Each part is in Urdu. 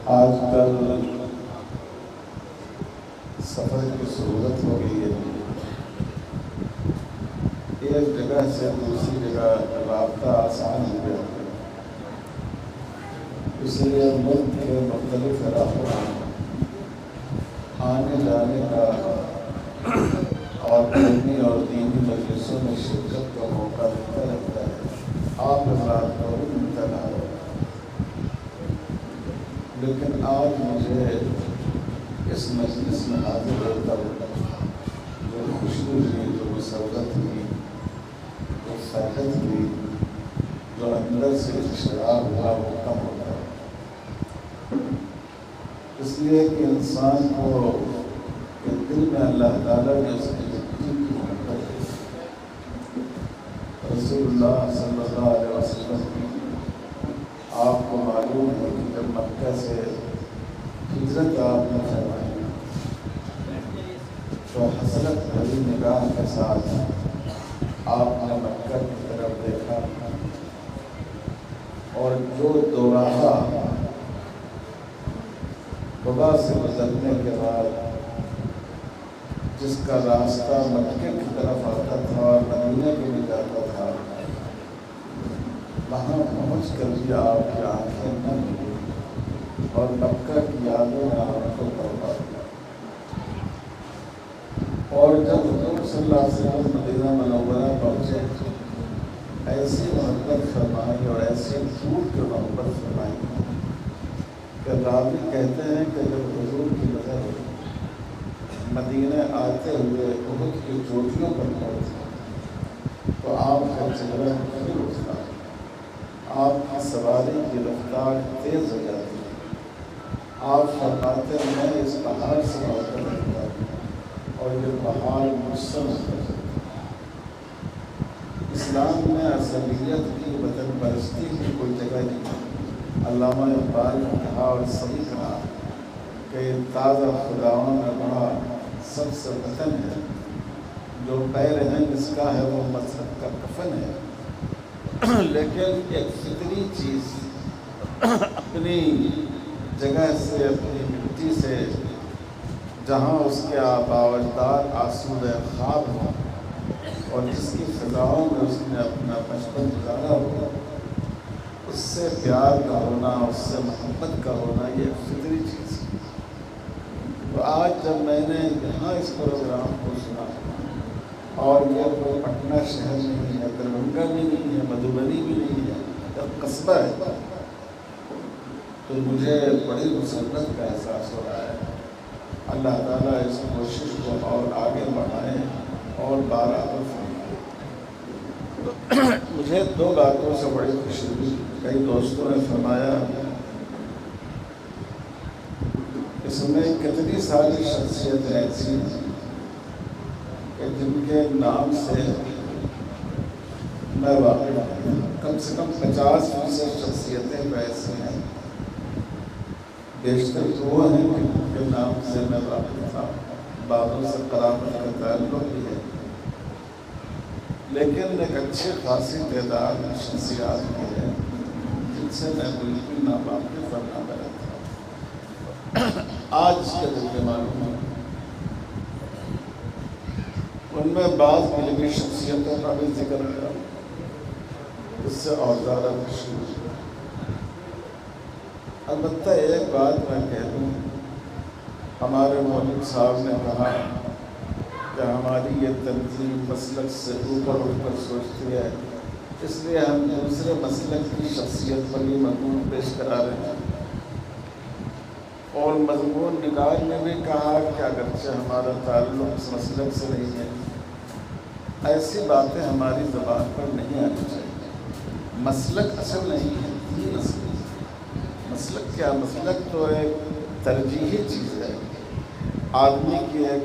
آج کل سفر کی ضرورت ہو گئی ہے، ایک جگہ سے دوسری جگہ رابطہ آسان ہو گیا ہے، اس لیے ملک کے مختلف علاقوں میں آنے جانے کا اور علمی اور دینی مجلسوں میں شرکت کا موقع ملتا رہتا ہے۔ آپ حضرات کو بھی ملتا رہا ہے، لیکن آج مجھے اس مجلس میں حاضر ہو کر جو خوشی ہوئی، جو مسرت ہوئی، جو فرحت ہوئی، جو اندر سے اشتعال ہوا، وہ کم ہوتا ہے، اس لیے کہ انسان کو کہ دل میں اللہ تعالیٰ نے اس کی یقین کی محبت ہے۔ رسول اللہ صلی اللہ علیہ وسلم آپ کو معلوم ہے کہ جب مکہ سے ہجرت آپ نے فرمائی تو حسرت بھری نگاہ کے ساتھ آپ نے مکہ کی طرف دیکھا، اور جو دوراہا قبا سے گزرنے کے بعد جس کا راستہ مکے کی طرف آتا تھا اور مدینہ کے بھی جاتا تھا، وہاں پہنچ کر بھی آپ کی آنکھیں نہ ملی اور مکہ کی یادوں نے آپ کو پڑھا۔ اور جب حضور صلی اللہ علیہ وسلم مدینہ منورہ پہنچے، ایسی محبت فرمائی اور ایسی ٹوٹ کے محبت فرمائی کہ راوی کہتے ہیں کہ جب حضور کی نظر مدینہ آتے ہوئے احد کی چوٹیوں پر پہنچی تو آپ کا چہرہ پھر اٹھتا، آپ کی سواری کی رفتار تیز ہو جاتی، آپ فرماتے میں اس پہاڑ سے محبت کرتا ہوں اور یہ پہاڑ مجھ سے محبت کرتا۔ اسلام میں عصبیت کی، وطن پرستی کی کوئی جگہ نہیں۔ علامہ اقبال نے کہا اور صحیح کہا کہ تازہ خداؤں میں بڑا سب سے وطن ہے، جو پیر ہیں اس کا ہے وہ مذہب کا کفن ہے۔ لیکن ایک فطری چیز اپنی جگہ سے، اپنی مٹی سے، جہاں اس کے آباء و اجداد آسودہ خواب ہو اور جس کی فضاؤں میں اس نے اپنا بچپن گزارا ہو، اس سے پیار کا ہونا، اس سے محبت کا ہونا، یہ ایک فطری چیز ہے۔ تو آج جب میں نے یہاں اس پروگرام کو سنا، اور یہ کوئی پٹنہ شہر نہیں ہے، دربھنگہ بھی نہیں ہے، مدھوبنی بھی نہیں ہے، ایک قصبہ ہے، تو مجھے بڑی مسرت کا احساس ہو رہا ہے۔ اللہ تعالیٰ اس کوشش کو اور آگے بڑھائے اور بارآور فرمائے۔ مجھے دو باتوں سے بڑی خوشی ہوئی۔ کئی دوستوں نے فرمایا اس میں کتنی ساری شخصیتیں ایسی ہیں کہ جن کے نام سے میں واقف ہوں، کم سے کم 50% شخصیتیں تو ایسی ہیں، بیشتر تو وہ ہیں کہ جن کے نام سے میں واقف تھا، بعضوں سے قرابت کا تعلق بھی ہے، لیکن ایک اچھی خاصی تعداد شخصیات بھی ہے جن سے میں بالکل ناواقف اور نابلد تھا۔ آج کے دن میں معلوم ہے ان میں بعض علمی شخصیتوں کا بھی ذکر کرا، اس سے اور زیادہ خوشی ہوئی۔ البتہ ایک بات میں کہہ دوں، ہمارے مولوی صاحب نے کہا کہ ہماری یہ تنظیم مسلک سے اوپر اٹھ کر سوچتی ہے، اس لیے ہم دوسرے مسلک کی شخصیت پر یہ مضمون پیش کرا رہے ہیں، اور مضمون نگار نے بھی کہا کہ اگرچہ ہمارا تعلق اس مسلک سے نہیں ہے، ایسی باتیں ہماری زبان پر نہیں آنی چاہیے۔ مسلک اصل نہیں ہے، دین اصل ہے۔ مسلک کیا؟ مسلک تو ایک ترجیحی چیز ہے۔ آدمی کی ایک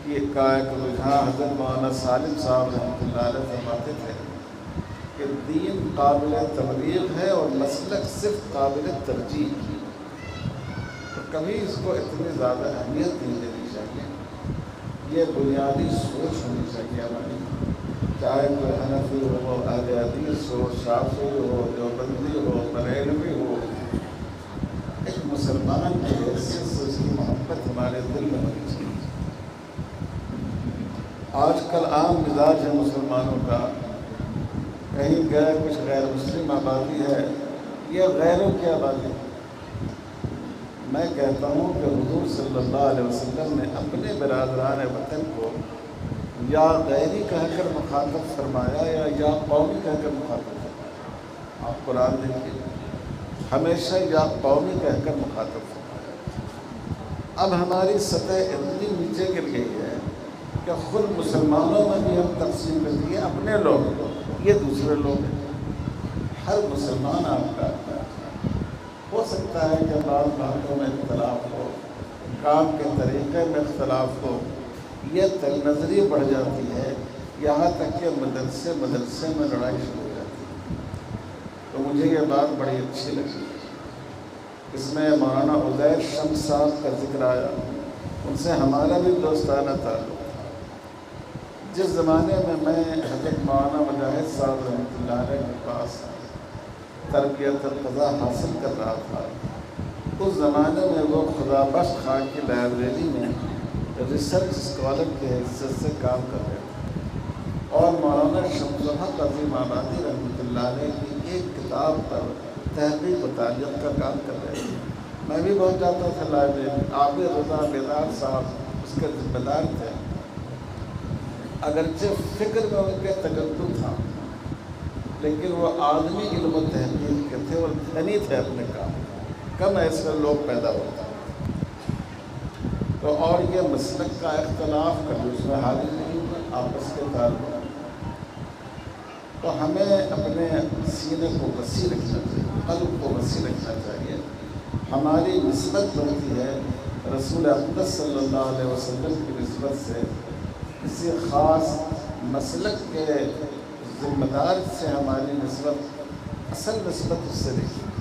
رجحان، حضرت مولانا سالم صاحب رحمۃ اللہ علیہ فرماتے تھے کہ دین قابل تبلیغ ہے اور مسلک صرف قابل ترجیح ہے، تو کبھی اس کو اتنی زیادہ اہمیت نہیں دینی چاہیے۔ یہ بنیادی سوچ ہونی چاہیے ہماری، چاہے کوئی حنفی ہو، اہل حدیث ہو، شافعی ہو، دیوبندی ہو، بریلوی ہو، ایک مسلمان آج کل عام مزاج ہے مسلمانوں کا، کہیں گئے کچھ غیر مسلم آبادی ہے، یہ غیروں کی آبادی ہے۔ میں کہتا ہوں کہ حضور صلی اللہ علیہ وسلم نے اپنے برادران وطن کو یا غیری کہہ کر مخاطب فرمایا یا قومی کہہ کر مخاطب فرمایا۔ آپ قرآن دیکھیے، ہمیشہ یا قومی کہہ کر مخاطب فرمایا۔ اب ہماری سطح اتنی نیچے گر گئی ہے کہ خود مسلمانوں میں بھی ہم تقسیم کر دیے، اپنے لوگ، یہ دوسرے لوگ ہیں۔ ہر مسلمان آپ کا ہو سکتا ہے کہ بعض باتوں میں اختلاف ہو، کام کے طریقے میں اختلاف ہو، یہ تنگ نظری بڑھ جاتی ہے، یہاں تک کہ مدرسے میں لڑائی شروع ہو جاتی ہے۔ تو مجھے یہ بات بڑی اچھی لگی، اس میں مولانا عزیر شمس صاحب کا ذکر آیا، ان سے ہمارا بھی دوستانہ تعلق تھا۔ جس زمانے میں حضرت مولانا مجاہد صاحب رحمۃ اللہ علیہ کے پاس تربیت القضاء حاصل کر رہا تھا، اس زمانے میں وہ خدا بخش خان کی لائبریری میں ریسرچ اسکالر کے حیثیت سے کام کر رہے تھے، اور مولانا شمس الحق عظیم آبادی رحمۃ اللہ علیہ کی ایک کتاب پر تحقیق و تعلیق کا کام کر رہے تھے۔ میں بھی بہت جاتا تھا لائبریری۔ عابد رضا بیدار صاحب اس کے ذمہ دار تھے، اگرچہ فکر میں ان کے تجدد تھا، لیکن وہ آدمی علم و تحقیق کے تھے اور غنی تھے اپنے کام، کم ایسے لوگ پیدا ہوتے ہیں۔ تو اور یہ مسلک کا اختلاف کبھی اس میں حاضر نہیں ہوا، آپس کے تعلق۔ تو ہمیں اپنے سینے کو وسیع رکھنا چاہیے، قلب کو وسیع رکھنا چاہیے۔ ہماری نسبت بنتی ہے رسول اقدس صلی اللہ علیہ وسلم کی نسبت سے، کسی خاص مسلک کے ذمہ دار سے ہماری نسبت، اصل نسبت اس سے نہیں۔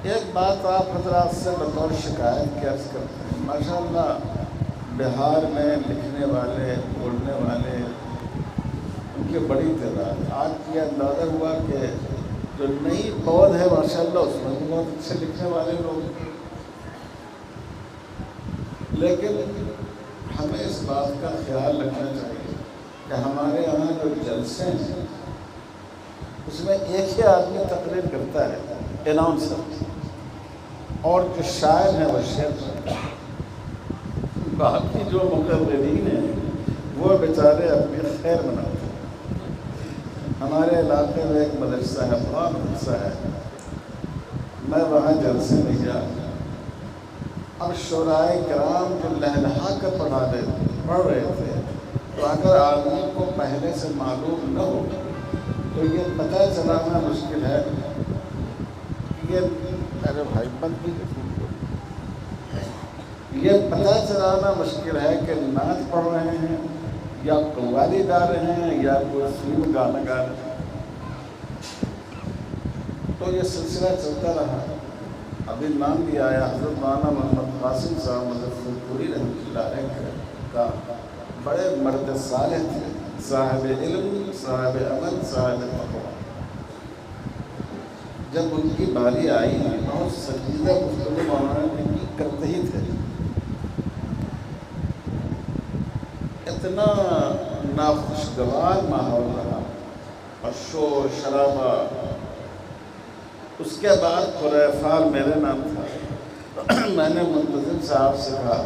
ایک بات آپ حضرات سے بطور شکایت کی عرض کرتے ہیں، ماشاءاللہ بہار میں لکھنے والے، بولنے والے، ان کی بڑی تعداد۔ آج یہ اندازہ ہوا کہ جو نئی پود ہے ماشاءاللہ اس میں بھی بہت اچھے لکھنے والے لوگ ہیں، لیکن ہمیں اس بات کا خیال رکھنا چاہیے کہ ہمارے یہاں جو جلسے ہیں اس میں ایک ہی آدمی تقریر کرتا ہے، اناؤنسر، اور جو شاعر ہیں وہ شعر، باقی جو مقررین ہیں وہ بیچارے اپنی خیر مناتے ہیں۔ ہمارے علاقے میں ایک مدرسہ ہے، بڑا مدرسہ ہے، میں وہاں جلسے میں گیا۔ اب شعراء کرام جو لہلہا کر پڑھ رہے تھے، تو اگر آدمی کو پہلے سے معلوم نہ ہو تو یہ پتہ چلانا مشکل ہے کہ ارے بھائی بند بھی یہ پتہ چلانا مشکل ہے کہ نعت پڑھ رہے ہیں یا قوالی گا رہے ہیں یا کوئی فلم گانا گا رہے ہیں۔ تو یہ سلسلہ چلتا رہا۔ ابھی نام بھی آیا حضرت مولانا محمد قاسم صاحب مظفر پوری رحمۃ اللہ علیہ کا، بڑے مرد صالح تھے، صاحب علم، صاحب عمل، صاحب تقویٰ۔ جب ان کی باری آئی بہت سنجیدہ گفتگو مولانا نے کرتے ہی تھے، اتنا ناخوشگوار ماحول رہا اور شور شرابہ۔ اس کے بعد قرۂ فال میرے نام تھا، میں نے منتظم صاحب سے کہا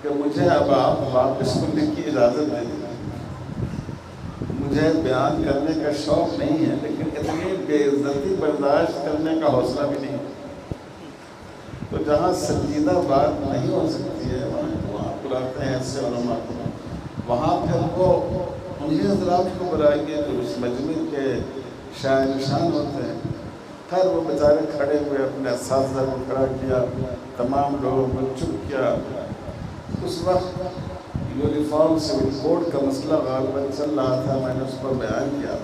کہ مجھے اب آپ واپس سننے کی اجازت دے دیں، مجھے بیان کرنے کا شوق نہیں ہے، لیکن اتنی بے عزتی برداشت کرنے کا حوصلہ بھی نہیں۔ تو جہاں سنجیدہ بات نہیں ہو سکتی ہے وہاں بلاتے ہیں ایسے علماء کو، وہاں پھر وہ انہیں حضرات کو بلائیں گے جو اس مجمع کے شاعر نشان ہوتے ہیں۔ خیر وہ بیچارے کھڑے ہوئے، اپنے اساتذہ کو کھڑا کیا، تمام لوگوں کو چپ کیا۔ اس وقت یونیفارم سول کوڈ کا مسئلہ غالباً چل رہا تھا، میں نے اس پر بیان کیا،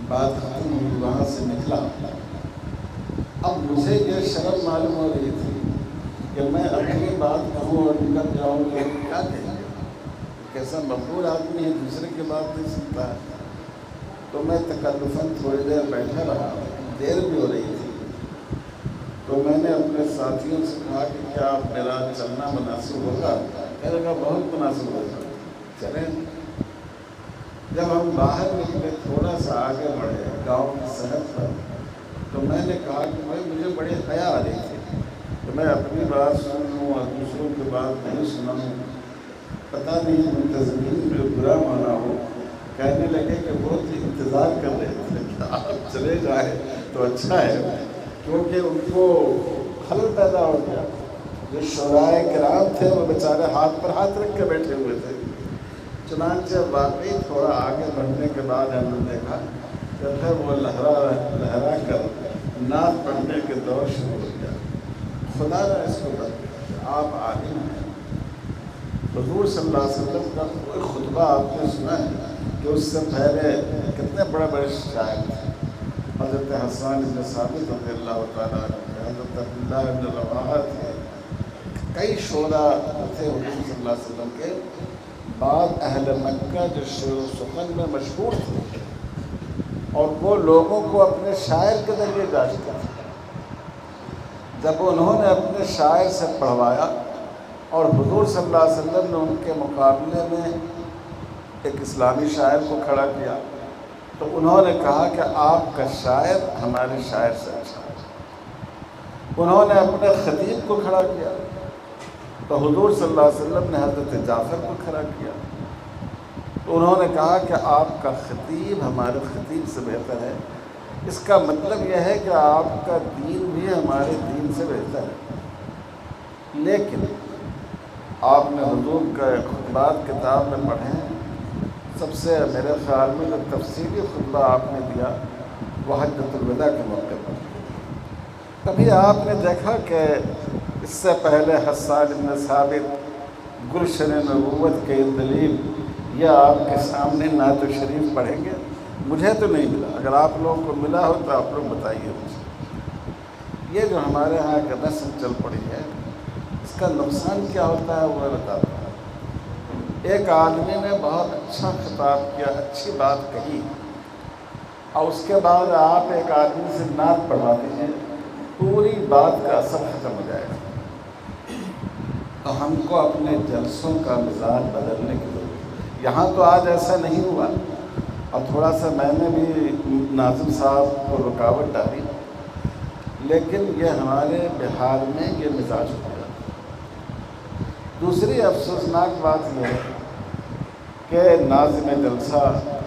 بات ختم ہوئی، وہاں سے نکلا۔ اب مجھے یہ شرم معلوم ہو رہی تھی کہ میں اپنی بات کہوں اور نکل جاؤں تو کیا کہیں گے، کیسا مقبول آدمی ہے دوسرے کی بات نہیں سنتا ہے۔ تو میں تکلفاً تھوڑی دیر بیٹھا رہا، دیر بھی ہو رہی تھی، تو میں نے اپنے ساتھیوں سے کہا کہ کیا میرا چلنا مناسب ہوگا، میں نے کہا بہت مناسب ہے، چلیں۔ جب ہم باہر نکلے، تھوڑا سا آگے بڑھے گاؤں کی سڑک پر، تو میں نے کہا کہ بھائی مجھے بڑی حیا آ رہی تھی کہ میں اپنی بات سن لوں اور دوسروں کی بات نہیں سناؤں۔ پتہ نہیں منتظمین جو برا مانا ہو، کہنے لگے کہ بہت ہی انتظار کر رہے تھے کہ آپ چلے جائیں تو اچھا ہے، کیونکہ ان کو خلل پیدا ہو گیا۔ جو شعراء کرام تھے وہ بیچارے ہاتھ پر ہاتھ رکھ کے بیٹھے ہوئے تھے۔ چنانچہ واقعی تھوڑا آگے بڑھنے کے بعد ہم نے دیکھا کہ پھر وہ لہرا کر نعت پڑھنے کے دور شروع ہو گیا۔ خدا نے اس کو بدل دیا۔ آپ عالم ہیں، حضور صلی اللہ علیہ وسلم کا کوئی خطبہ آپ نے سنا ہے کہ اس سے پہلے کتنے بڑے بڑے شاعر تھے؟ حضرت حسان بن ثابت رضی اللہ تعالیٰ عنہ، حضرت عبداللہ بن رواحہ تھے، کئی شعراء تھے حضور صلی اللہ علیہ وسلم کے۔ بعض اہل مکہ جو شعر و سخن میں مشہور تھے اور وہ لوگوں کو اپنے شاعر کے ذریعے جانتے تھے، جب انہوں نے اپنے شاعر سے پڑھوایا اور حضور صلی اللہ علیہ وسلم نے ان کے مقابلے میں ایک اسلامی شاعر کو کھڑا کیا، تو انہوں نے کہا کہ آپ کا شاعر ہمارے شاعر سے اچھا ہے۔ انہوں نے اپنے خطیب کو کھڑا کیا تو حضور صلی اللہ علیہ وسلم نے حضرت جعفر کو کھڑا کیا، تو انہوں نے کہا کہ آپ کا خطیب ہمارے خطیب سے بہتر ہے۔ اس کا مطلب یہ ہے کہ آپ کا دین بھی ہمارے دین سے بہتر ہے۔ لیکن آپ نے حضور کا خطبات کتاب میں پڑھے ہیں، سب سے میرے خیال میں جو تفصیلی خطبہ آپ نے دیا وہ حجۃ الوداع کے موقع پر۔ کبھی آپ نے دیکھا کہ اس سے پہلے حسان بن ثابت گلشن نبوت کے دلیل یا آپ کے سامنے نعت شریف پڑھیں گے؟ مجھے تو نہیں ملا، اگر آپ لوگوں کو ملا ہو تو آپ لوگ بتائیے مجھے۔ یہ جو ہمارے ہاں کا رسم چل پڑی ہے، اس کا نقصان کیا ہوتا ہے وہ میں بتاتا ہوں۔ ایک آدمی نے بہت اچھا خطاب کیا، اچھی بات کہی، اور اس کے بعد آپ ایک آدمی سے نعت پڑھوا دیجیے، پوری بات کا اثر ختم ہو جائے گا۔ تو ہم کو اپنے جلسوں کا مزاج بدلنے کی ضرورت ہے۔ یہاں تو آج ایسا نہیں ہوا، اور تھوڑا سا میں نے بھی ناظم صاحب کو رکاوٹ ڈالی، لیکن یہ ہمارے بہار میں یہ مزاج ہو گیا۔ دوسری افسوسناک بات یہ ہے کہ ناظم جلسہ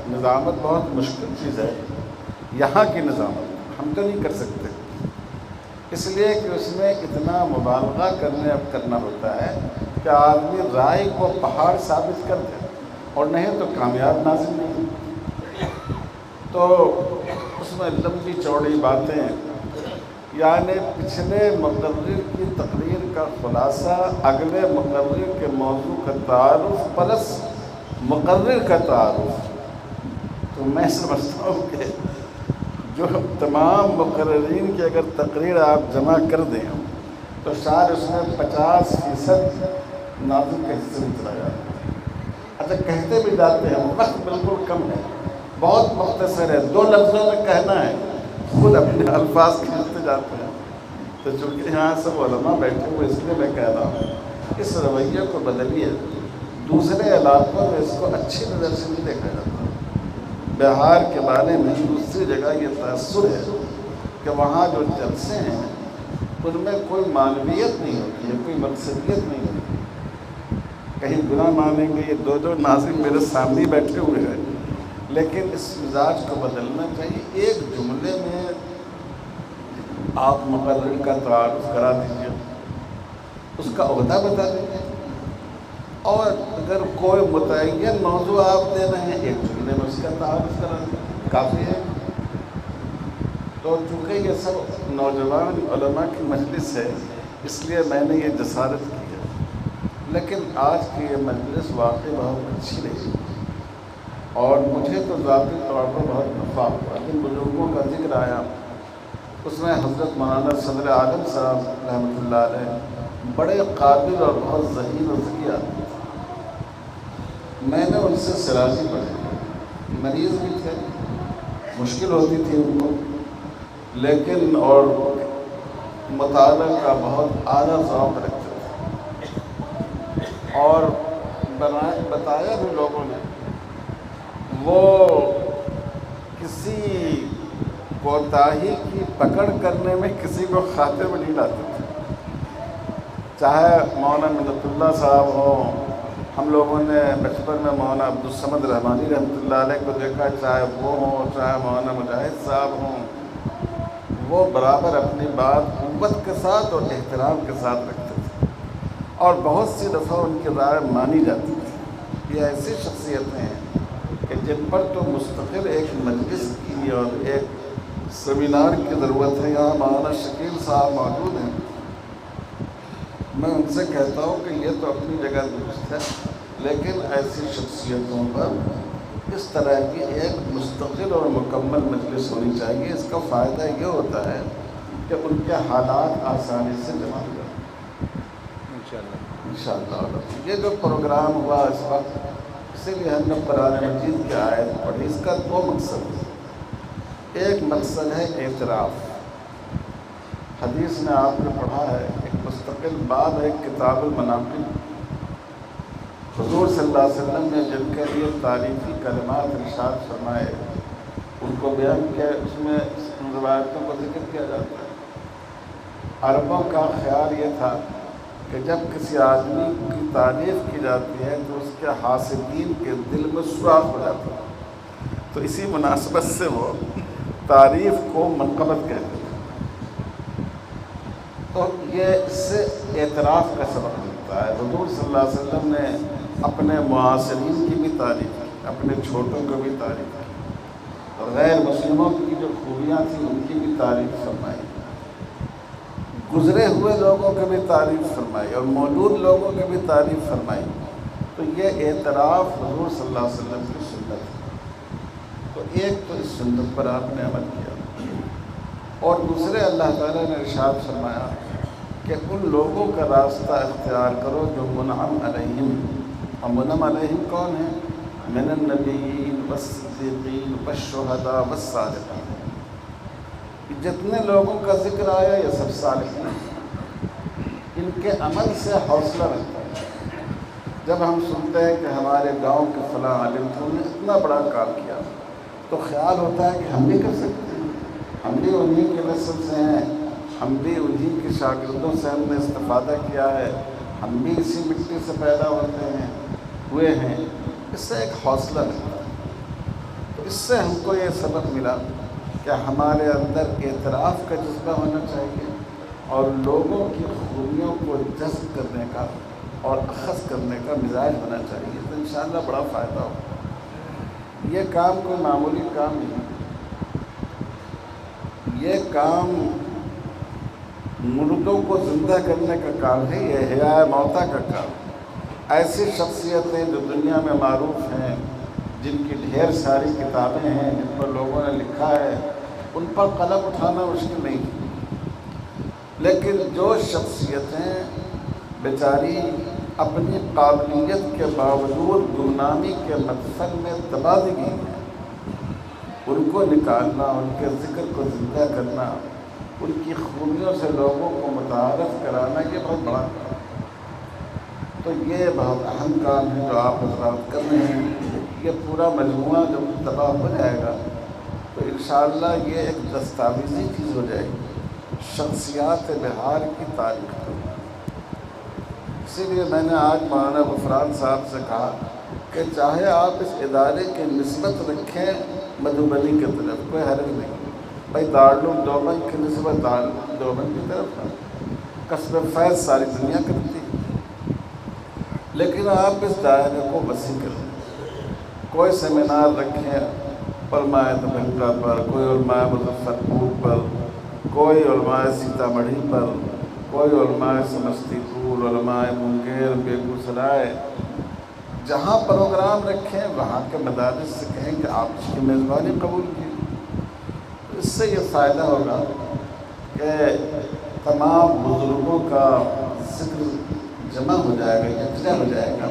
نظامت بہت مشکل چیز ہے، یہاں کی نظامت ہم تو نہیں کر سکتے، اس لیے کہ اس میں اتنا مبالغہ کرنا ہوتا ہے کہ آدمی رائے کو پہاڑ ثابت کر دے، اور نہیں تو کامیاب ناظم نہیں۔ تو اس میں لمبی چوڑی باتیں، یعنی پچھلے مقرر کی تقریر کا خلاصہ اگلے مقرر کے موضوع کا تعارف پلس مقرر کا تعارف۔ تو میں سمجھتا ہوں کہ جو تمام مقررین کی اگر تقریر آپ جمع کر دیں تو شاید اس میں 50% ناظم کے حصے میں چلا جاتا ہے۔ اچھا، کہتے بھی جاتے ہیں، وقت بالکل کم ہے، بہت مختصر ہے، 2 لفظوں میں کہنا ہے، خود اپنے الفاظ کھینچتے جاتے ہیں۔ تو چونکہ یہاں سب علماء بیٹھے ہوئے، اس لیے میں کہہ رہا ہوں اس رویے کو بدلیے۔ دوسرے علاقوں میں اس کو اچھی نظر سے نہیں دیکھا جاتا۔ بہار کے بارے میں دوسری جگہ یہ تاثر ہے کہ وہاں جو جلسے ہیں ان میں کوئی معنویت نہیں ہوتی ہے، کوئی مقصدیت نہیں ہوتی۔ کہیں برا مانیں گے، یہ 2 ناظم میرے سامنے بیٹھے ہوئے ہیں، لیکن اس مزاج کو بدلنا چاہیے۔ ایک جملے میں آپ مقرر کا تعارف کرا دیجیے، اس کا عہدہ بتا دیجیے، اور اگر کوئی متعین موضوع آپ دے رہے ہیں، ایک جملے میں اس کا تعارف کرا دیں، کافی ہے۔ تو چونکہ یہ سب نوجوان علماء کی مجلس ہے، اس لیے میں نے یہ جسارت کی ہے، لیکن آج کی یہ مجلس واقعی بہت اچھی رہی، اور مجھے تو ذاتی طور پر بہت نفع ہوا۔ جن بزرگوں کا ذکر آیا اس میں حضرت مولانا صدر عالم صاحب رحمۃ اللہ علیہ بڑے قابل اور بہت ذہین و ذکی آدمی تھے۔ میں نے ان سے سرازی پڑھی، مریض بھی تھے، مشکل ہوتی تھی ان کو، لیکن اور مطالعہ کا بہت اعلیٰ ذوق رکھتے تھے، اور بتایا بھی لوگوں نے، وہ کسی کوتاہی کی پکڑ کرنے میں کسی کو خاطر میں نہیں لاتے تھے، چاہے مولانا منت اللہ صاحب ہوں. ہم لوگوں نے بچپن میں مولانا عبدالصمد رحمانی رحمۃ اللہ علیہ کو دیکھا، چاہے وہ ہوں چاہے مولانا مجاہد صاحب ہوں، وہ برابر اپنی بات قوت کے ساتھ اور احترام کے ساتھ رکھتے تھے، اور بہت سی دفعہ ان کی رائے مانی جاتی تھی. یہ ایسی شخصیتیں ہیں کہ جن پر تو مستقل ایک مجلس کی اور ایک سیمینار کی ضرورت ہے. یہاں مولانا شکیل صاحب موجود ہیں، میں ان سے کہتا ہوں کہ یہ تو اپنی جگہ درست ہے، لیکن ایسی شخصیتوں پر اس طرح کی ایک مستقل اور مکمل مجلس ہونی چاہیے. اس کا فائدہ یہ ہوتا ہے کہ ان کے حالات آسانی سے جمع ہو جائیں انشاءاللہ. یہ جو پروگرام ہوا اس وقت، اسی لیے ہم نے قرآن مجید کی آیت پڑھی. اس کا دو مقصد ہے. ایک مقصد ہے اعتراف. حدیث میں آپ نے پڑھا ہے، ایک مستقل باب ہے کتاب المناقب. حضور صلی اللہ علیہ وسلم نے جن کے لیے تعریفی کلمات ارشاد فرمائے ان کو بیان کیا، اس میں ان روایتوں کو ذکر کیا جاتا ہے. عربوں کا خیال یہ تھا کہ جب کسی آدمی کی تعریف کی جاتی ہے تو اس کے حاسدین کے دل میں سوراخ ہو جاتا ہے، تو اسی مناسبت سے وہ تعریف کو منقبت کہتے ہیں. تو یہ اس سے اعتراف کا سبب ملتا ہے. حضور صلی اللہ علیہ وسلم نے اپنے معاصرین کی بھی تعریف کی، اپنے چھوٹوں کو بھی تعریف کی، اور غیر مسلموں کی جو خوبیاں تھیں ان کی بھی تعریف فرمائی، گزرے ہوئے لوگوں کی بھی تعریف فرمائی اور موجود لوگوں کی بھی تعریف فرمائی. تو یہ اعتراف حضور صلی اللہ علیہ وسلم کی سنت ہے. تو ایک تو اس سنت پر آپ نے عمل کیا، اور دوسرے اللہ تعالیٰ نے ارشاد فرمایا کہ ان لوگوں کا راستہ اختیار کرو جو منعم علیہم. اور منعم علیہم کون ہیں؟ من النبیین والصدیقین والشہداء والصالحین. جتنے لوگوں کا ذکر آیا یہ سب صالحین ہیں. ان کے عمل سے حوصلہ ملتا ہے. جب ہم سنتے ہیں کہ ہمارے گاؤں کے فلاں عالم تھے، انہوں نے اتنا بڑا کام کیا، تو خیال ہوتا ہے کہ ہم بھی کر سکتے ہیں. ہم بھی انہی کے نسل سے ہیں، ہم بھی انہی کے شاگردوں سے ہم نے استفادہ کیا ہے، ہم بھی اسی مٹی سے پیدا ہوئے ہیں. اس سے ایک حوصلہ ملتا ہے. تو اس سے ہم کو یہ سبق ملا کہ ہمارے اندر اعتراف کا جذبہ ہونا چاہیے، اور لوگوں کی خوبیوں کو جذب کرنے کا اور اخذ کرنے کا مزاج ہونا چاہیے. تو انشاءاللہ بڑا فائدہ ہوگا. یہ کام کوئی معمولی کام نہیں، یہ کام مردوں کو زندہ کرنے کا کام ہے، یہ احیاء موتیٰ کا کام. ایسی شخصیتیں جو دنیا میں معروف ہیں، جن کی ڈھیر ساری کتابیں ہیں، جن پر لوگوں نے لکھا ہے، ان پر قلم اٹھانا مشکل نہیں ہے. لیکن جو شخصیتیں بیچاری اپنی قابلیت کے باوجود گمنامی کے مدفن میں دبا دی گئی ہیں، ان کو نکالنا، ان کے ذکر کو زندہ کرنا، ان کی خوبیوں سے لوگوں کو متعارف کرانا، یہ بہت بڑا کام ہے. تو یہ بہت اہم کام ہے جو آپ حضرات کر رہے ہیں. یہ پورا مجموعہ جب تباہ ہو جائے گا تو انشاءاللہ یہ ایک دستاویزی چیز ہو جائے گی شخصیات بہار کی تاریخ پر. اسی لیے میں نے آج مولانا غفران صاحب سے کہا کہ چاہے آپ اس ادارے کی نسبت رکھیں مدھوبنی کی طرف، کوئی حرج نہیں. بھائی دارالعلوم دیوبند کی نسبت دارالعلوم دیوبند کی طرف ہے، قصب فیض ساری دنیا کرتی ہے. لیکن آپ اس دائرے کو وسیع کریں. کوئی سیمینار رکھیں علماء دبنگا پر، کوئی علماء مظفر پور پر، کوئی علماء سیتامڑھی پر، کوئی علماء سمستی پور، علماء منگیر، بیگوسرائے. جہاں پروگرام رکھیں وہاں کے مدارس سے کہیں کہ آپ اس کی میزبانی قبول کی. اس سے یہ فائدہ ہوگا کہ تمام بزرگوں کا ذکر جمع ہو جائے گا، یکجا ہو جائے گا،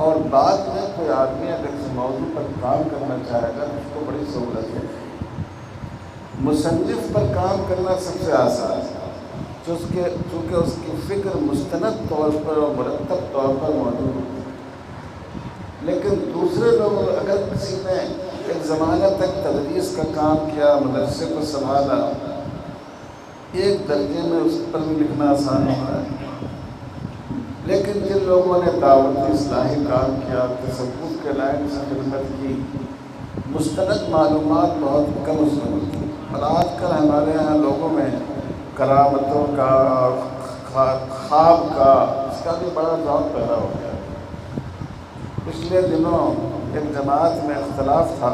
اور بعد میں کوئی آدمی اگر اس موضوع پر کام کرنا چاہے گا تو اس کو بڑی سہولت ہے. مصنف پر کام کرنا سب سے آسان ہے. چونکہ اس کی فکر مستند طور پر اور مرتب طور پر موجود ہوتی ہے۔ لیکن دوسرے لوگ اگر کسی نے ایک زمانہ تک تدریس کا کام کیا، مدرسے کو سنبھالا، ایک درجے میں اس پر بھی لکھنا آسان ہوتا ہے، لیکن جن لوگوں نے دعوتی اصلاحی کام کیا، تصوف کے لائن سے خدمت کی، مستند معلومات بہت کم اس میں ہوتی ہیں۔ اور آج کل ہمارے یہاں لوگوں میں کرامتوں کا، خواب کا، اس کا بھی بڑا ذوق پیدا ہو گیا۔ پچھلے دنوں ایک جماعت میں اختلاف تھا،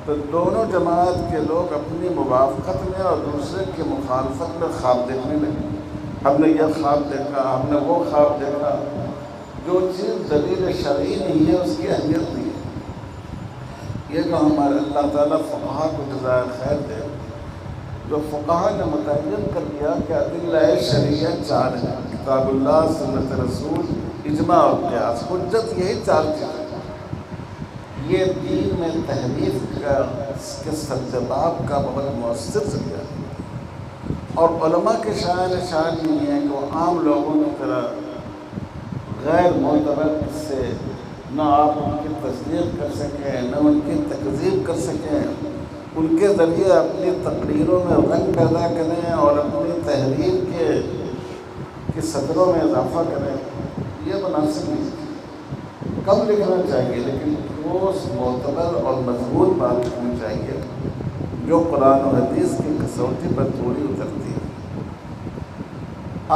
تو دونوں جماعت کے لوگ اپنی موافقت میں اور دوسرے کی مخالفت میں خواب دیکھنے لگے۔ ہم نے یہ خواب دیکھا، ہم نے وہ خواب دیکھا۔ جو چیز دلیل شرعی نہیں ہے اس کی اہمیت نہیں ہے۔ یہ جو ہمارے اللہ تعالیٰ فقہا کو جزائے خیر دے، جو فقہا نے متعین کر دیا کہ ادلہ شرعیہ 4 ہیں: کتاب اللہ، سنت رسول، اجماع اور قیاس۔ حجت یہی 4 چیزیں۔ یہ دین میں تحریف کے سرجباب کا بہت مؤثر ذریعہ ہے، اور علماء کے شان نہیں ہے کہ وہ عام لوگوں کی طرح غیر معتبر سے نہ آپ ان کی تصدیق کر سکیں، نہ ان کی تکذیب کر سکیں، ان کے ذریعے اپنی تقریروں میں رنگ پیدا کریں اور اپنی تحریر کے سطروں میں اضافہ کریں۔ یہ مناسب نہیں ہے۔ کم لکھنا چاہیے، لیکن ٹھوس، معتبر اور مضبوط بات لکھنی چاہیے جو قرآن و حدیث کی کسوٹی پر پوری اترتی ہے۔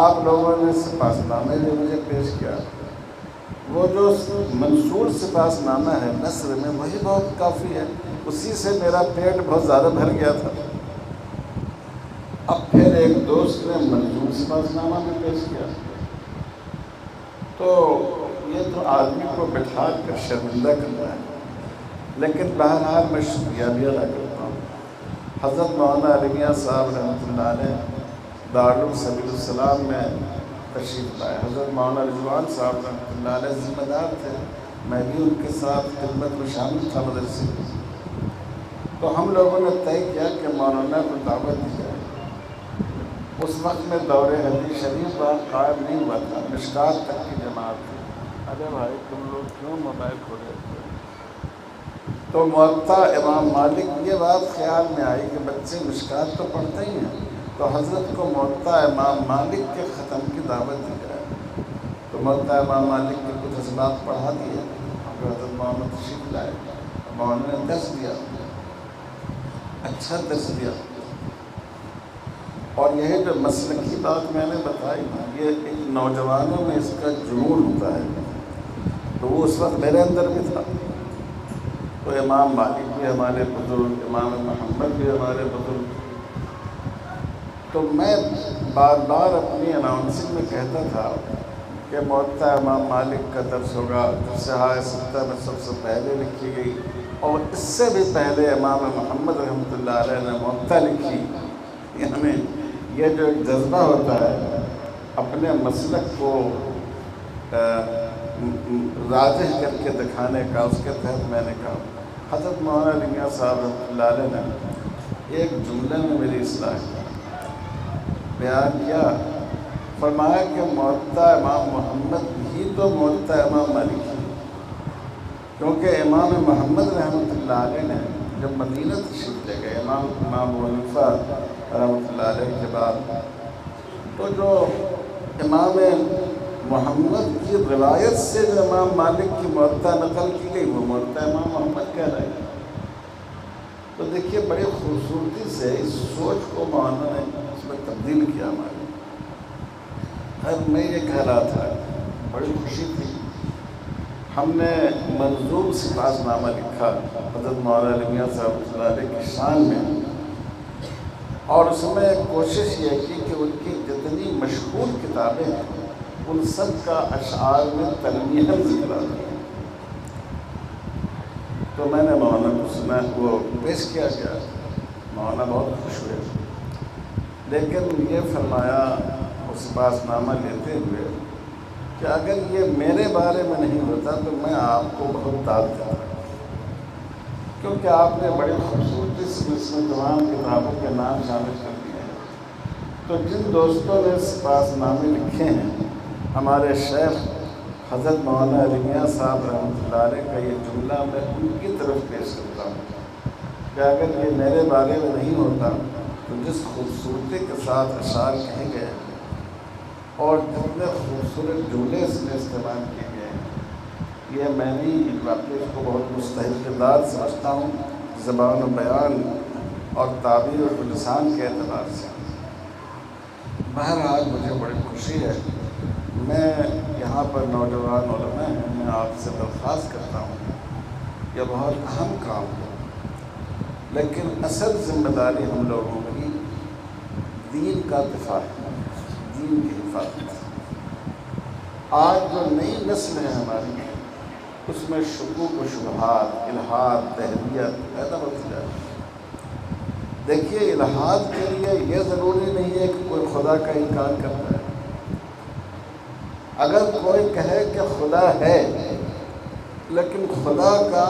آپ لوگوں نے سپاس نامے جو مجھے پیش کیا، وہ جو منصور سپاس نامہ ہے نثر میں، وہی بہت کافی ہے۔ اسی سے میرا پیٹ بہت زیادہ بھر گیا تھا۔ اب پھر ایک دوست نے منظور سپاس نامہ میں پیش کیا، تو یہ تو آدمی کو بٹھا کر شرمندہ کرنا ہے۔ لیکن بہرحال میں شکریہ بھی ادا کرتا ہوں۔ حضرت مولانا علی میاں صاحب رحمۃ اللہ علیہ دارالعلوم سبیل السلام میں تشریف لائے۔ حضرت مولانا رضوان صاحب رحمۃ اللہ علیہ ذمہ دار تھے، میں بھی ان کے ساتھ خدمت میں شامل تھا مدرسے میں۔ تو ہم لوگوں نے طے کیا کہ مولانا کو دعوت دی جائے۔ اس وقت میں دور حدیث شریف بات قائم نہیں ہوا تھا، مشکات تک کی جماعت تھی۔ ارے بھائی تم لوگ کیوں موبائل کھولے تھے؟ تو موطا امام مالک، یہ بات خیال میں آئی کہ بچے مشکات تو پڑھتے ہی ہیں، تو حضرت کو موطا امام مالک کے ختم کی دعوت دی جائے۔ تو موطا امام مالک کے کچھ حضرات پڑھا دیے، حضرت محمد تشریف لائے، مولانا نے درس دیا، اچھا درس دیا۔ اور یہ جو مسلکی بات میں نے بتائی، یہ ایک نوجوانوں میں اس کا جنون ہوتا ہے، تو وہ اس وقت میرے اندر بھی تھا۔ تو امام مالک بھی ہمارے بزرگ، امام محمد بھی ہمارے بزرگ، تو میں بار بار اپنی اناؤنسنگ میں کہتا تھا کہ موطا امام مالک کا درس ہوگا، صحاح ستہ میں سب سے پہلے لکھی گئی، اور اس سے بھی پہلے امام محمد رحمۃ اللہ علیہ نے موطا لکھی۔ یعنی یہ جو ایک جذبہ ہوتا ہے اپنے مسلک کو واضح کر کے دکھانے کا، اس کے تحت میں نے کہا۔ حضرت مولانا علی میاں صاحب رحمۃ اللہ علیہ نے ایک جملے میں میری اصلاح بیان کیا، فرمایا کہ موطا امام محمد بھی تو موطا امام مالک ہے، کیونکہ امام محمد رحمۃ اللہ علیہ نے جب مدینہ تشریف لے گئے، امام ابو حنیفہ رحمۃ اللہ علیہ کے بعد، تو جو امام محمد کی روایت سے جو امام مالک کی موطا نقل کی گئی، وہ موطا امام محمد کہلائی۔ تو دیکھیے بڑی خوبصورتی سے اس سوچ کو مولانا نے اس میں تبدیل کیا ہمارے۔ خیر میں یہ کہہ رہا تھا، بڑی خوشی تھی، ہم نے منظوم سپاس نامہ لکھا حضرت مولانا علی میاں صاحب رحمۃ اللہ علیہ کی شان میں، اور اس میں کوشش یہ کی کہ ان کی جتنی مشہور کتابیں ہیں ان سب کا اشعار میں تلمیحاً ذکر آتا ہے۔ تو میں نے مولانا کو سنا، وہ پیش کیا گیا، مولانا بہت خوش ہوئے، لیکن یہ فرمایا اس پاس نامہ لیتے ہوئے کہ اگر یہ میرے بارے میں نہیں ہوتا تو میں آپ کو بہت داد دیتا، کیونکہ آپ نے بڑی خوبصورتی سے اس میں تمام کتابوں کے نام شامل کر دیے ہیں، تو جن دوستوں نے سپاس نامے لکھے ہیں، ہمارے شیخ حضرت مولانا علی میاں صاحب رحمۃ اللہ علیہ کا یہ جملہ میں ان کی طرف پیش کرتا ہوں کہ اگر یہ میرے بارے میں نہیں ہوتا تو جس خوبصورتی کے ساتھ اشعار کہے گئے اور جتنے خوبصورت جملے اس میں استعمال کیے گئے ہیں، یہ میں بھی واقعی اس کو بہت مستحق کردار سمجھتا ہوں زبان و بیان اور تعبیر و لسان کے اعتبار سے۔ بہرحال مجھے بڑی خوشی ہے، میں یہاں پر نوجوان علماء ہیں، میں آپ سے درخواست کرتا ہوں، یہ بہت اہم کام ہے، لیکن اصل ذمہ داری ہم لوگوں کی دین کا دفاع ہے، دین کی حفاظت ہے۔ آج جو نئی نسل ہے ہماری، اس میں شکوک و شبہات، الحاد، دہریت پیدا ہوتی جا رہی ہے۔ دیکھیے، الحاد کے لیے یہ ضروری نہیں ہے کہ کوئی خدا کا انکار کرتا ہے۔ اگر کوئی کہے کہ خدا ہے لیکن خدا کا،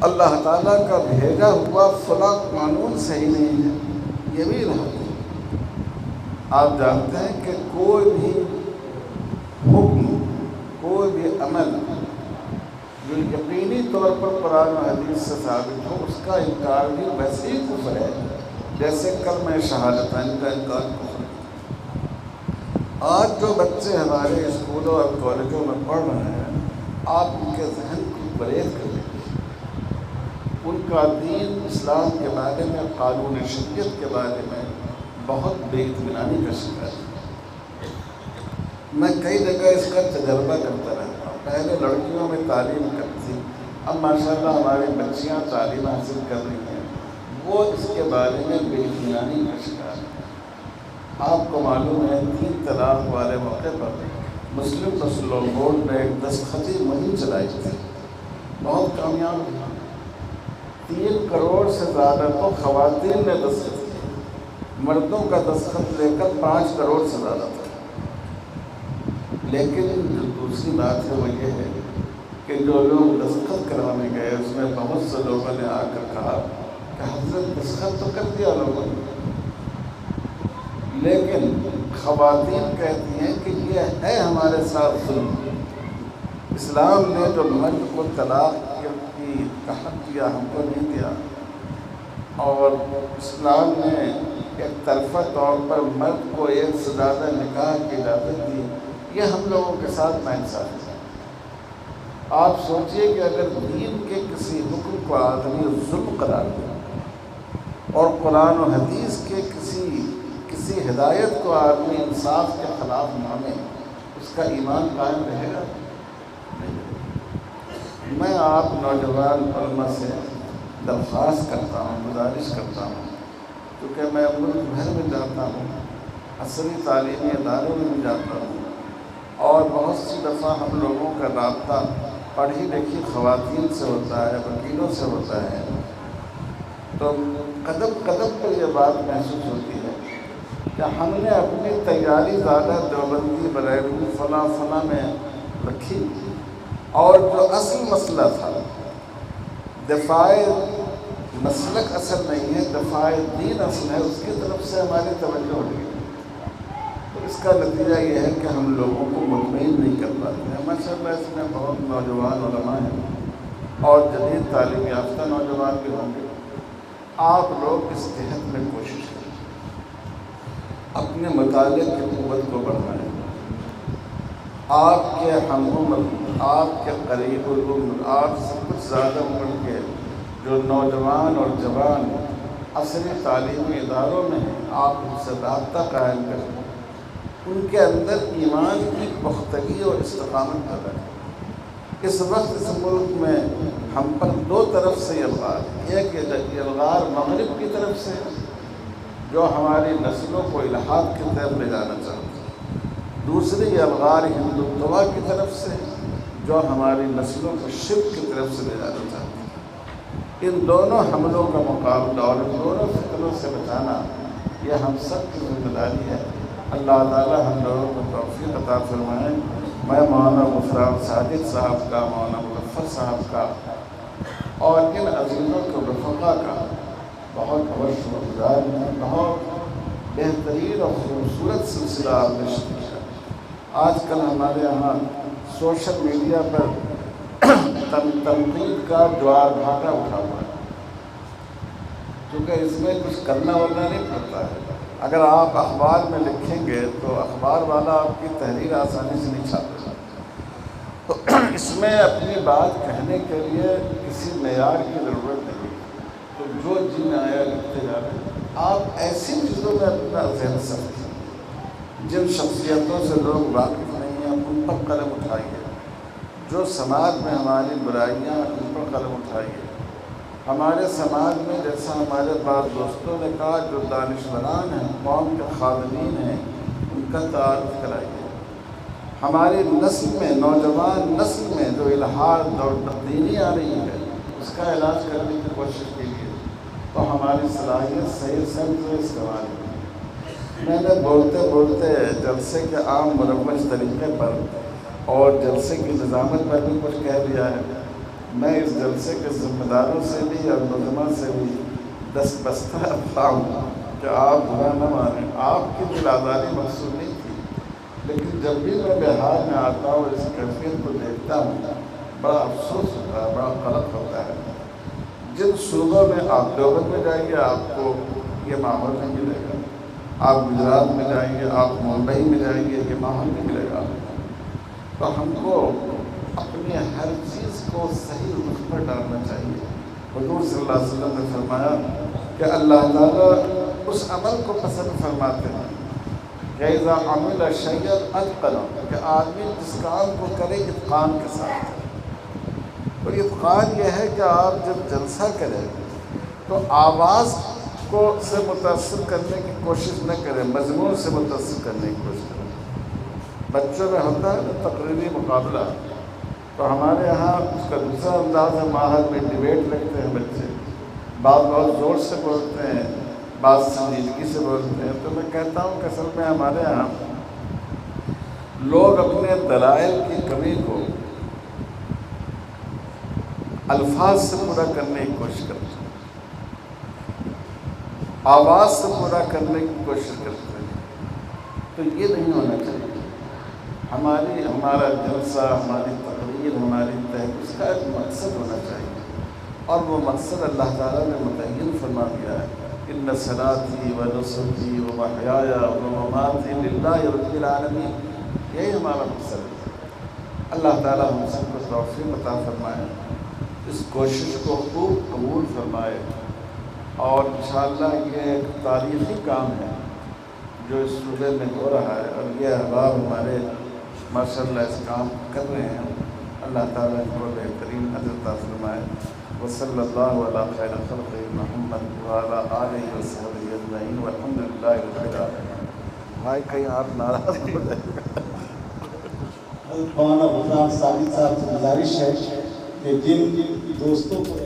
اللہ تعالیٰ کا بھیجا ہوا فلاں قانون صحیح نہیں ہے، یہ بھی الحاد ہے۔ آپ جانتے ہیں کہ کوئی بھی حکم، کوئی بھی عمل جو یقینی طور پر قرآن و حدیث سے ثابت ہو، اس کا انکار بھی ویسے ہی کفر ہے جیسے کلمہ شہادتین کا انکار کفر ہے۔ آج جو بچے ہمارے اسکولوں اور کالجوں میں پڑھ رہے ہیں، آپ ان کے ذہن کو بریز کر دیجیے، ان کا دین اسلام کے بارے میں، قانون شریعت کے بارے میں بہت بے اطمینانی کا شکار ہے۔ میں کئی جگہ اس کا تجربہ کرتا رہتا ہوں۔ پہلے لڑکیوں میں تعلیم کرتی تھی، اب ماشاءاللہ ہماری بچیاں تعلیم حاصل کر رہی ہیں، وہ اس کے بارے میں بے اطمینانی کا شکار ہے۔ آپ کو معلوم ہے 3 طلاق والے موقع پر مسلم مسلم بورڈ نے ایک دستخطی مہم چلائی تھی، بہت کامیاب ہوئی۔ 3 کروڑ سے زیادہ تو خواتین نے دستخط کیے، مردوں کا دستخط لے کر 5 کروڑ سے زیادہ تھا۔ لیکن جو دوسری بات ہے وہ یہ ہے کہ جو لوگ دستخط کروانے گئے، اس میں بہت سے لوگوں نے آ کر کہا کہ حضرت دستخط تو کر دیا لوگوں نے، لیکن خواتین کہتی ہیں کہ یہ ہے ہمارے ساتھ ظلم۔ اسلام نے جو مرد کو طلاق کی حق دیا، ہم کو نہیں دیا، اور اسلام نے ایک طرفہ طور پر مرد کو 1 سے زیادہ نکاح کی اجازت دی، یہ ہم لوگوں کے ساتھ ناانصافی ہے۔ آپ سوچئے کہ اگر دین کے کسی حکم کو آدمی ظلم قرار دے اور قرآن و حدیث کے کسی ہدایت کو آدمی انصاف کے خلاف مانے، اس کا ایمان قائم رہے گا؟ میں آپ نوجوان علماء سے درخواست کرتا ہوں، گزارش کرتا ہوں، کیونکہ میں ملک بھر میں جاتا ہوں، عصری تعلیمی اداروں میں بھی جاتا ہوں، اور بہت سی دفعہ ہم لوگوں کا رابطہ پڑھی لکھی خواتین سے ہوتا ہے، وکیلوں سے ہوتا ہے، تو قدم قدم پر یہ بات محسوس ہوتی ہے کہ ہم نے اپنی تیاری زیادہ دیوبندی، بریلوی، فلاں میں رکھی، اور جو اصل مسئلہ تھا، دفاع مسلک اصل نہیں ہے، دفاع دین اصل ہے، اس کی طرف سے ہماری توجہ ہو گئی۔ تو اس کا نتیجہ یہ ہے کہ ہم لوگوں کو مطمئن نہیں کر پاتے ہیں۔ ماشاءاللہ اس میں بہت نوجوان علماء ہیں اور جدید تعلیم یافتہ نوجوان بھی ہوں گے۔ آپ لوگ اس جہت میں کوشش کریں، اپنے مطالعے کی قوت کو بڑھائیں، آپ کے ہم عمر، آپ کے قریب العمر، آپ سے کچھ زیادہ عمر کے جو نوجوان اور جوان عصری تعلیمی اداروں میں ہیں، آپ ان سے رابطہ قائم کریں، ان کے اندر ایمان کی پختگی اور استقامت پیدا ہے۔ اس وقت اس ملک میں ہم پر 2 طرف سے الغار ہے، ایک یہ الغار مغرب کی طرف سے جو ہماری نسلوں کو الحاد کی طرف لے جانا چاہتے ہیں، دوسری یہ الغار ہندوتوا کی طرف سے جو ہماری نسلوں کو شرک کی طرف سے لے جانا چاہتے ہیں۔ ان دونوں حملوں کا مقابلہ اور ان دونوں فتنوں سے بچانا یہ ہم سب کی ذمہ داری ہے۔ اللہ تعالی ہم لوگوں کو توفیق عطا فرمائیں۔ میں مولانا غفران صادق صاحب کا، مولانا مظفر صاحب کا اور ان عزیزوں کے رفقا کا بہت بہت شکر گزار ہوں، بہت بہترین اور خوبصورت سلسلہ آپ نے شروع کیا۔ آج کل ہمارے یہاں سوشل میڈیا پر تنقید کا جوار بھاٹا اٹھا ہوا ہے، کیونکہ اس میں کچھ کرنا ورنا نہیں پڑتا ہے۔ اگر آپ اخبار میں لکھیں گے تو اخبار والا آپ کی تحریر آسانی سے نہیں چھاپے گا، تو اس میں اپنی بات کہنے کے لیے کسی معیار کی ضرورت نہیں، تو جو جی میں آیا لکھتے جا رہے ہیں۔ آپ ایسی چیزوں میں اپنا ذہن سمجھیں جن شخصیتوں سے لوگ واقف نہیں ہیں، ان پر قلم اٹھائیے۔ جو سماج میں ہماری برائیاں ان پر قلم اٹھائیے۔ ہمارے سماج میں جیسا ہمارے بعض دوستوں نے کہا، جو دانشوران ہیں، قوم کے خادمین ہیں، ان کا تعارف کرائیے۔ ہماری نسل میں، نوجوان نسل میں جو الحاد اور تبدیلی آ رہی ہے، اس کا علاج کرنے کی کوشش کیجیے، تو ہماری صلاحیت صحیح سمت سے استعمال ہوگی۔ میں نے بولتے بولتے جلسے کے عام مروج طریقے پر اور جلسے کی نظامت پر بھی کچھ کہہ دیا ہے۔ میں اس جلسے کے ذمہ داروں سے بھی اور منظمہ سے بھی دست بستہ افام ہوں کہ آپ برا نہ مانیں، آپ کی دل آزاری مقصود نہیں تھی، لیکن جب بھی میں بہار میں آتا ہوں، اس کیفیت کو دیکھتا ہوں، بڑا افسوس ہوتا ہے، بڑا قلق ہوتا ہے۔ جن صوبوں میں آپ دیوبند میں جائیں گے، آپ کو یہ ماحول نہیں ملے گا۔ آپ گجرات میں جائیں گے، آپ ممبئی میں جائیں گے، یہ ماحول نہیں ملے گا۔ تو ہم کو اپنی ہر چیز کو صحیح رخ پر ڈالنا چاہیے۔ حضور صلی اللہ علیہ وسلم نے فرمایا کہ اللہ تعالیٰ اس عمل کو پسند فرماتے ہیں کہ اذا عمل شیئا اتقنہ، کہ آدمی جس کام کو کرے اتقان کے ساتھ۔ اور اتقان یہ ہے کہ آپ جب جلسہ کریں تو آواز کو سے متاثر کرنے کی کوشش نہ کریں، مضمون سے متاثر کرنے کی کوشش کریں۔ بچوں میں ہوتا ہے نا تقریری مقابلہ، تو ہمارے یہاں اس کا دوسرا انداز ہے، ماحول میں ڈیبیٹ لگتے ہیں بچے، بعض بہت زور سے بولتے ہیں، بعض سنجیدگی سے بولتے ہیں۔ تو میں کہتا ہوں کہ اصل میں ہمارے یہاں لوگ اپنے دلائل کی کمی کو الفاظ سے پورا کرنے کی کوشش کرتے ہیں، آواز سے پورا کرنے کی کوشش کرتے ہیں، تو یہ نہیں ہونا چاہیے۔ ہمارا جلسہ، ہماری تقریر، ہماری تحقیق، اس کا ایک مقصد ہونا چاہیے، اور وہ مقصد اللہ تعالیٰ نے متعین فرما دیا ہے، ان صلاتی و نسکی و محیای و مماتی للہ رب العالمین۔ یہی ہمارا مقصد ہے۔ اللہ تعالیٰ ہم سب کو توفیق عطا فرمائے، اس کوشش کو خوب قبول فرمائے، اور انشاءاللہ یہ ایک تاریخی کام ہے جو اس صوبے میں ہو رہا ہے، اور یہ احباب ہمارے ماشاءاللہ اس کام کر رہے ہیں۔ اللہ تعالیٰ ان کو بہترین اجر عطا فرمائے۔ وصلی اللہ علی خیر خلق محمد وعلی آلہ وصحبہ اجمعین والحمد للہ رب العالمین۔ بھائی کہیں آپ ناراض ہو جائیں گے۔ مولانا غفران ثابت صاحب سے گزارش ہے کہ جن دوستوں کو